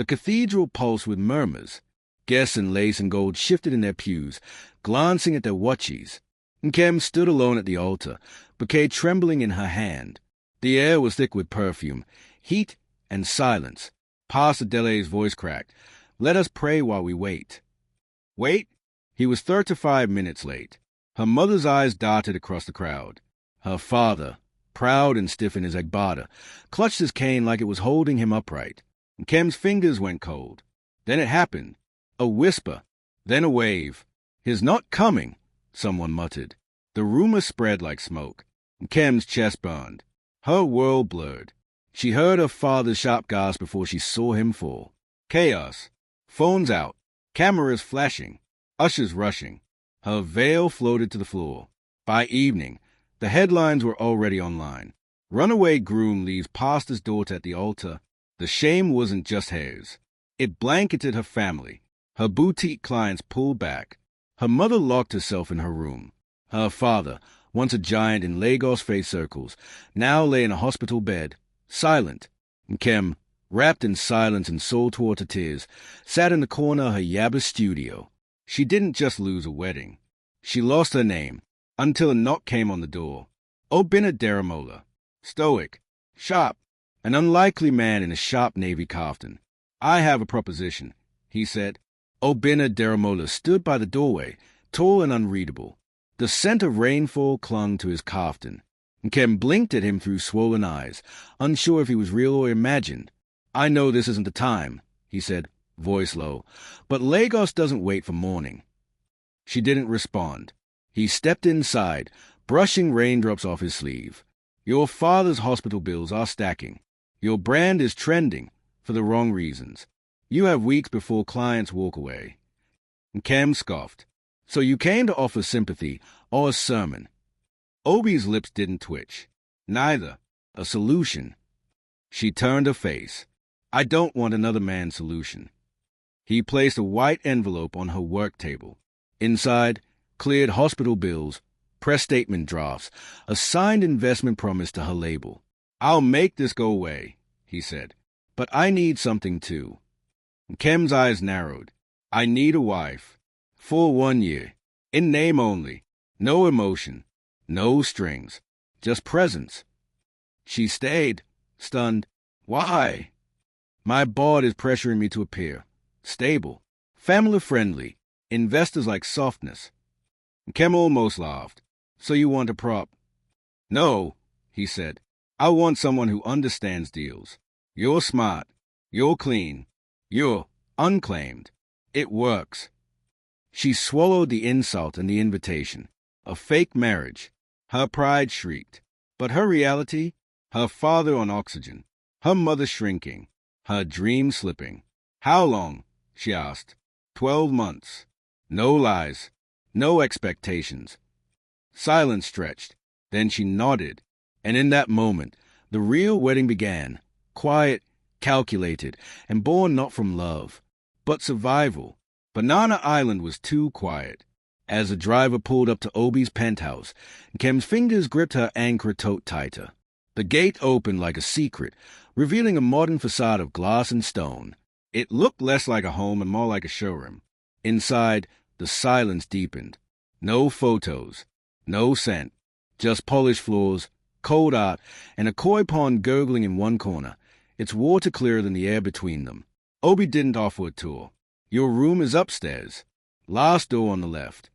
The cathedral pulsed with murmurs. Guests in lace and gold shifted in their pews, glancing at their watches. Nkem stood alone at the altar, bouquet trembling in her hand. The air was thick with perfume, heat, and silence. Pastor Dele's voice cracked. "Let us pray while we wait." Wait? He was 35 minutes late. Her mother's eyes darted across the crowd. Her father, proud and stiff in his agbada, clutched his cane like it was holding him upright. Nkem's fingers went cold. Then it happened. A whisper, then a wave. "He's not coming," someone muttered. The rumor spread like smoke. Nkem's chest burned. Her world blurred. She heard her father's sharp gasp before she saw him fall. Chaos. Phones out. Cameras flashing. Ushers rushing. Her veil floated to the floor. By evening, the headlines were already online. Runaway groom leaves pastor's daughter at the altar. The shame wasn't just hers. It blanketed her family. Her boutique clients pulled back. Her mother locked herself in her room. Her father, once a giant in Lagos face circles, now lay in a hospital bed, silent. Nkem, wrapped in silence and saltwater tears, sat in the corner of her Yaba studio. She didn't just lose a wedding. She lost her name, until a knock came on the door. Deramola, stoic, sharp, an unlikely man in a sharp navy kaftan. "I have a proposition," he said. Deramola stood by the doorway, tall and unreadable. The scent of rainfall clung to his kaftan. Nkem blinked at him through swollen eyes, unsure if he was real or imagined. "I know this isn't the time," he said, voice low, "but Lagos doesn't wait for morning." She didn't respond. He stepped inside, brushing raindrops off his sleeve. "Your father's hospital bills are stacking. Your brand is trending, for the wrong reasons. You have weeks before clients walk away." Nkem scoffed. "So you came to offer sympathy or a sermon?" Obi's lips didn't twitch. "Neither. A solution." She turned her face. "I don't want another man's solution." He placed a white envelope on her work table. Inside, cleared hospital bills, press statement drafts, a signed investment promise to her label. "I'll make this go away," he said. "But I need something too." Nkem's eyes narrowed. "I need a wife. For 1 year. In name only. No emotion. No strings. Just presence." She stayed, stunned. "Why?" "My board is pressuring me to appear. Stable. Family-friendly. Investors like softness." Nkem almost laughed. "So you want a prop?" "No," he said. "I want someone who understands deals. You're smart. You're clean. You're unclaimed. It works." She swallowed the insult and the invitation. A fake marriage. Her pride shrieked. But her reality? Her father on oxygen. Her mother shrinking. Her dream slipping. "How long?" she asked. 12 months. No lies. No expectations. Silence stretched. Then she nodded. And in that moment, the real wedding began. Quiet, calculated, and born not from love, but survival. Banana Island was too quiet. As the driver pulled up to Obi's penthouse, Nkem's fingers gripped her anchor tote tighter. The gate opened like a secret, revealing a modern facade of glass and stone. It looked less like a home and more like a showroom. Inside, the silence deepened. No photos, no scent, just polished floors, cold art, and a koi pond gurgling in one corner, its water clearer than the air between them. Obi didn't offer a tour. "Your room is upstairs. Last door on the left."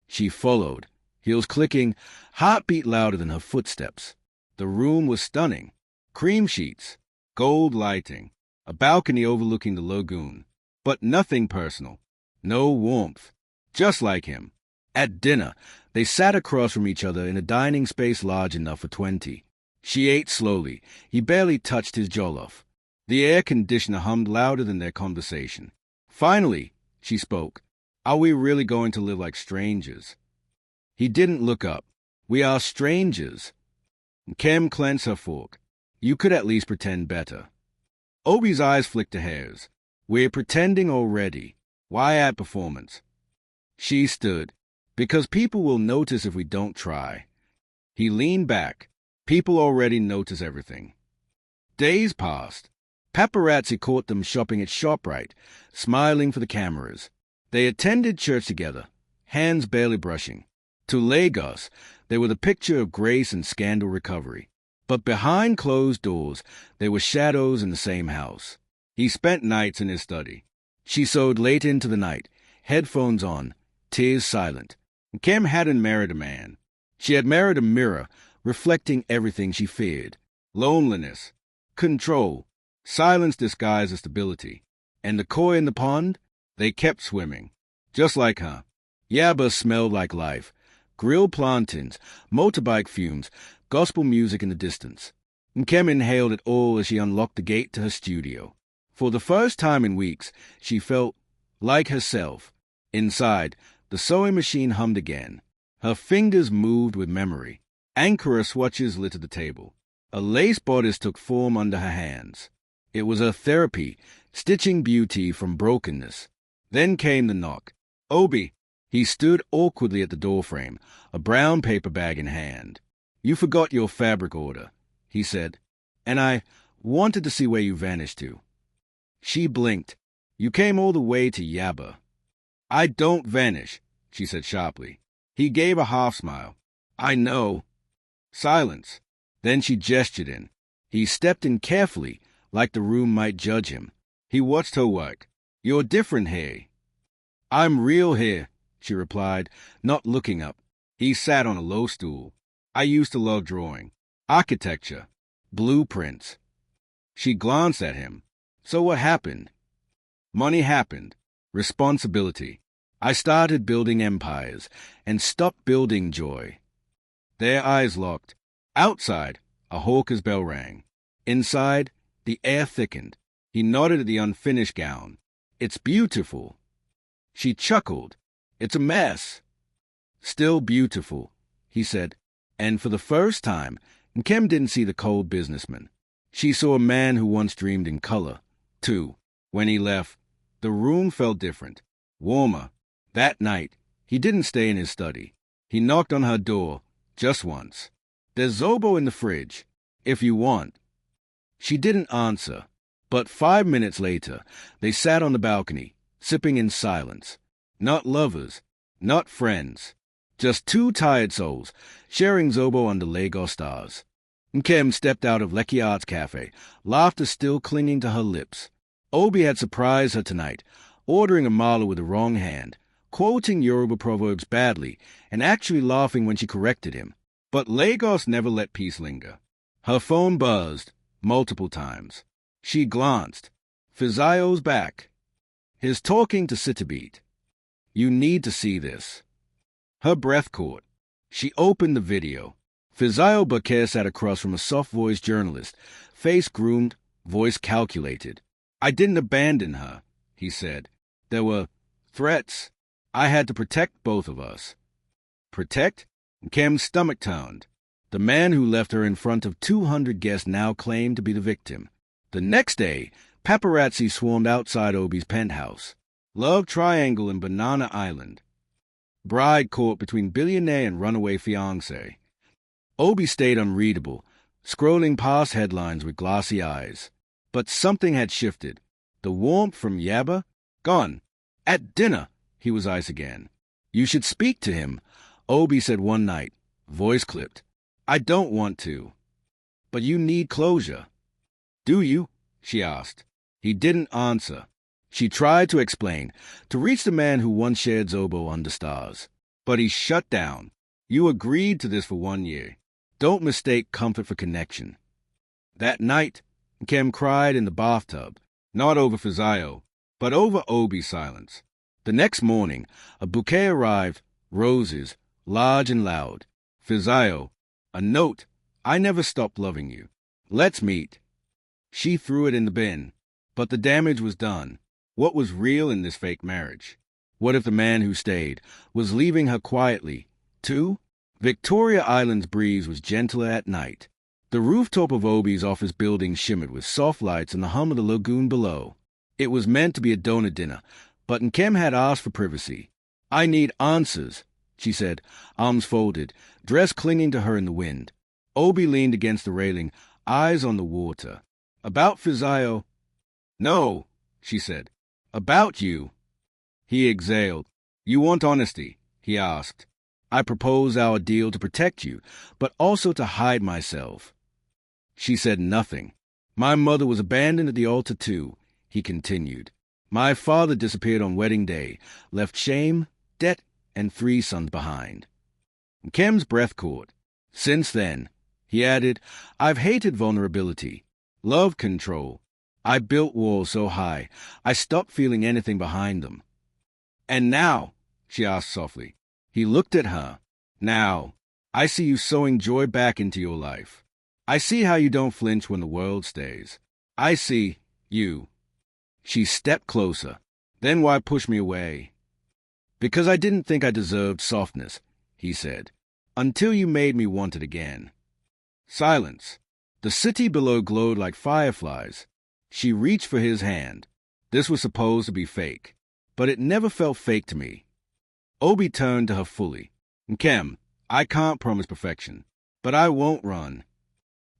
She followed, heels clicking, heartbeat louder than her footsteps. The room was stunning. Cream sheets, gold lighting, a balcony overlooking the lagoon. But nothing personal. No warmth. Just like him. At dinner, they sat across from each other in a dining space large enough for 20. She ate slowly. He barely touched his jollof. The air conditioner hummed louder than their conversation. Finally, she spoke. "Are we really going to live like strangers?" He didn't look up. "We are strangers." Nkem clenched her fork. "You could at least pretend better." Obi's eyes flicked to hers. "We're pretending already. Why add performance?" She stood. "Because people will notice if we don't try." He leaned back. People already notice everything. Days passed. Paparazzi caught them shopping at ShopRite, smiling for the cameras. They attended church together, hands barely brushing. To Lagos, they were the picture of grace and scandal recovery. But behind closed doors, there were shadows in the same house. He spent nights in his study. She sewed late into the night, headphones on, tears silent. Nkem hadn't married a man. She had married a mirror, reflecting everything she feared. Loneliness, control, silence disguised as stability. And the koi in the pond? They kept swimming. Just like her. Yaba smelled like life. Grilled plantains, motorbike fumes, gospel music in the distance. Nkem inhaled it all as she unlocked the gate to her studio. For the first time in weeks, she felt like herself. Inside, the sewing machine hummed again. Her fingers moved with memory. Ankara swatches littered the table. A lace bodice took form under her hands. It was her therapy, stitching beauty from brokenness. Then came the knock. Obi. He stood awkwardly at the doorframe, a brown paper bag in hand. You forgot your fabric order, he said, and I wanted to see where you vanished to. She blinked. You came all the way to Yaba. I don't vanish, she said sharply. He gave a half-smile. I know. Silence. Then she gestured in. He stepped in carefully, like the room might judge him. He watched her work. You're different here. I'm real here, she replied, not looking up. He sat on a low stool. I used to love drawing. Architecture. Blueprints. She glanced at him. So what happened? Money happened. Responsibility. I started building empires and stopped building joy. Their eyes locked. Outside, a hawker's bell rang. Inside, the air thickened. He nodded at the unfinished gown. It's beautiful. She chuckled. It's a mess. Still beautiful, he said. And for the first time, Nkem didn't see the cold businessman. She saw a man who once dreamed in color, too. When he left, the room felt different, warmer. That night, he didn't stay in his study. He knocked on her door, just once. There's Zobo in the fridge, if you want. She didn't answer, but 5 minutes later, they sat on the balcony, sipping in silence. Not lovers, not friends, just two tired souls, sharing Zobo under Lagos stars. Nkem stepped out of Lekki Arts Cafe, laughter still clinging to her lips. Obi had surprised her tonight, ordering a mala with the wrong hand, quoting Yoruba proverbs badly, and actually laughing when she corrected him. But Lagos never let peace linger. Her phone buzzed, multiple times. She glanced. Fizayo's back. His talking to Sitterbeat. You need to see this. Her breath caught. She opened the video. Fizayo Bakir sat across from a soft-voiced journalist, face groomed, voice calculated. I didn't abandon her, he said. There were threats. I had to protect both of us. Protect? Nkem's stomach turned. The man who left her in front of 200 guests now claimed to be the victim. The next day, paparazzi swarmed outside Obi's penthouse. Love triangle in Banana Island. Bride caught between billionaire and runaway fiancé. Obi stayed unreadable, scrolling past headlines with glassy eyes. But something had shifted. The warmth from Yaba? Gone. At dinner, he was ice again. You should speak to him, Obi said one night, voice clipped. I don't want to. But you need closure. Do you? She asked. He didn't answer. She tried to explain, to reach the man who once shared Zobo under stars. But he shut down. You agreed to this for 1 year. Don't mistake comfort for connection. That night, Nkem cried in the bathtub, not over Fizayo, but over Obi's silence. The next morning, a bouquet arrived, roses, large and loud. Fizayo, a note. I never stopped loving you. Let's meet. She threw it in the bin, but the damage was done. What was real in this fake marriage? What if the man who stayed was leaving her quietly, too? Victoria Island's breeze was gentler at night. The rooftop of Obi's office building shimmered with soft lights and the hum of the lagoon below. It was meant to be a donor dinner, but Nkem had asked for privacy. I need answers, she said, arms folded, dress clinging to her in the wind. Obi leaned against the railing, eyes on the water. About Fizayo, No, she said. About you. He exhaled. You want honesty? He asked. I propose our deal to protect you, but also to hide myself. She said nothing. My mother was abandoned at the altar too, he continued. My father disappeared on wedding day, left shame, debt, and 3 sons behind. Nkem's breath caught. Since then, he added, I've hated vulnerability, loved control. I built walls so high, I stopped feeling anything behind them. And now, she asked softly. He looked at her. Now, I see you sowing joy back into your life. I see how you don't flinch when the world stays. I see you. She stepped closer. Then why push me away? Because I didn't think I deserved softness, he said, until you made me want it again. Silence. The city below glowed like fireflies. She reached for his hand. This was supposed to be fake, but it never felt fake to me. Obi turned to her fully. Nkem, I can't promise perfection, but I won't run.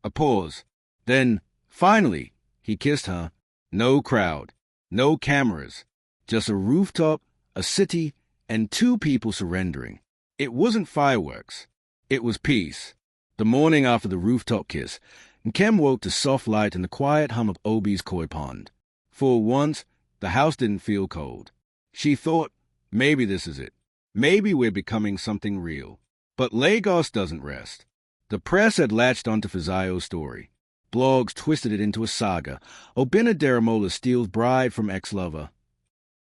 A pause. Then, finally, he kissed her. No crowd, no cameras, just a rooftop, a city, and 2 people surrendering. It wasn't fireworks. It was peace. The morning after the rooftop kiss, Nkem woke to soft light and the quiet hum of Obi's koi pond. For once, the house didn't feel cold. She thought, maybe this is it. Maybe we're becoming something real. But Lagos doesn't rest. The press had latched onto Fizayo's story. Blogs twisted it into a saga. Obinna Daramola steals bride from ex-lover.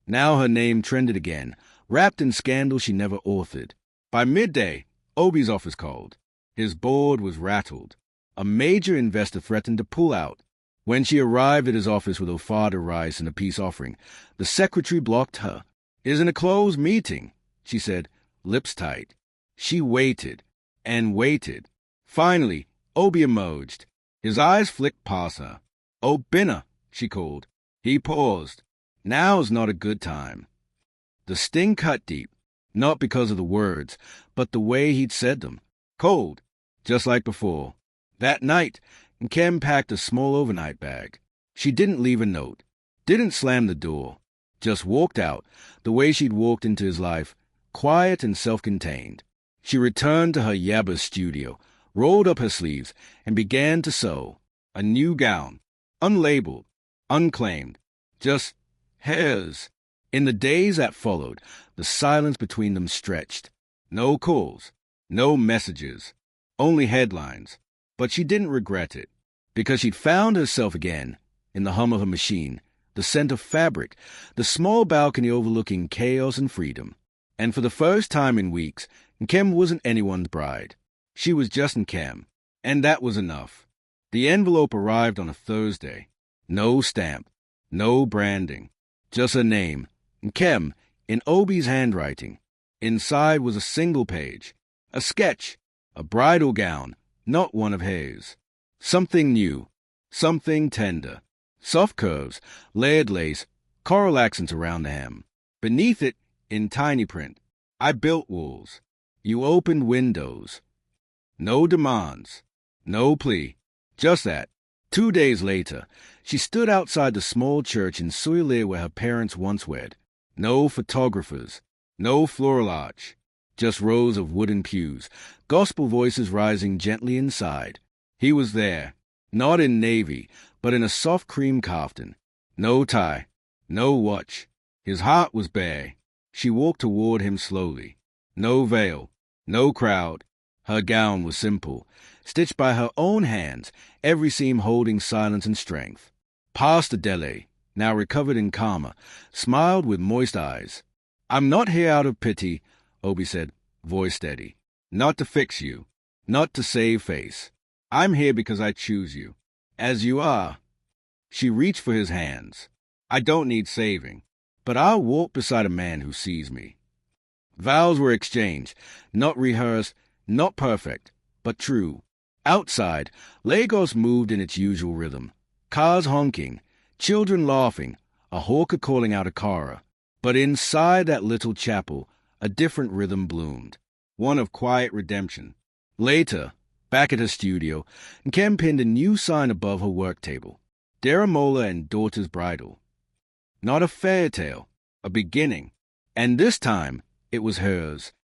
Now her name trended again, wrapped in scandal she never authored. By midday, Obi's office called. His board was rattled. A major investor threatened to pull out. When she arrived at his office with ofada rice and a peace offering, the secretary blocked her. "Is in a closed meeting," she said, lips tight. She waited and waited. Finally, Obi emerged. His eyes flicked past her. "Obinna," she called. He paused. Now's not a good time. The sting cut deep, not because of the words, but the way he'd said them. Cold, just like before. That night, Nkem packed a small overnight bag. She didn't leave a note, didn't slam the door, just walked out, the way she'd walked into his life, quiet and self-contained. She returned to her Yaba studio, rolled up her sleeves, and began to sew. A new gown, unlabeled, unclaimed, just hers. In the days that followed, the silence between them stretched. No calls, no messages, only headlines. But she didn't regret it, because she'd found herself again, in the hum of a machine, the scent of fabric, the small balcony overlooking chaos and freedom. And for the first time in weeks, Nkem wasn't anyone's bride. She was just Nkem, and that was enough. The envelope arrived on a Thursday. No stamp, no branding, just her name, Nkem, in Obi's handwriting. Inside was a single page, a sketch, a bridal gown, not one of his. Something new, something tender. Soft curves, layered lace, coral accents around the hem. Beneath it, in tiny print, I built walls. You opened windows. No demands, no plea, just that. 2 days later, she stood outside the small church in Suile where her parents once wed. No photographers, no floral arch, just rows of wooden pews, gospel voices rising gently inside. He was there, not in navy, but in a soft cream kaftan. No tie, no watch. His heart was bare. She walked toward him slowly. No veil, no crowd. Her gown was simple, stitched by her own hands, every seam holding silence and strength. Past Adele, now recovered in karma, smiled with moist eyes. "I'm not here out of pity," Obi said, voice steady. "Not to fix you, not to save face. I'm here because I choose you, as you are." She reached for his hands. "I don't need saving, but I'll walk beside a man who sees me." Vows were exchanged, not rehearsed, not perfect, but true. Outside, Lagos moved in its usual rhythm. Cars honking, children laughing, a hawker calling out a kara. But inside that little chapel, a different rhythm bloomed, one of quiet redemption. Later, back at her studio, Nkem pinned a new sign above her work table. Deramola and Daughter's Bridal. Not a fairy tale, a beginning, and this time it was hers.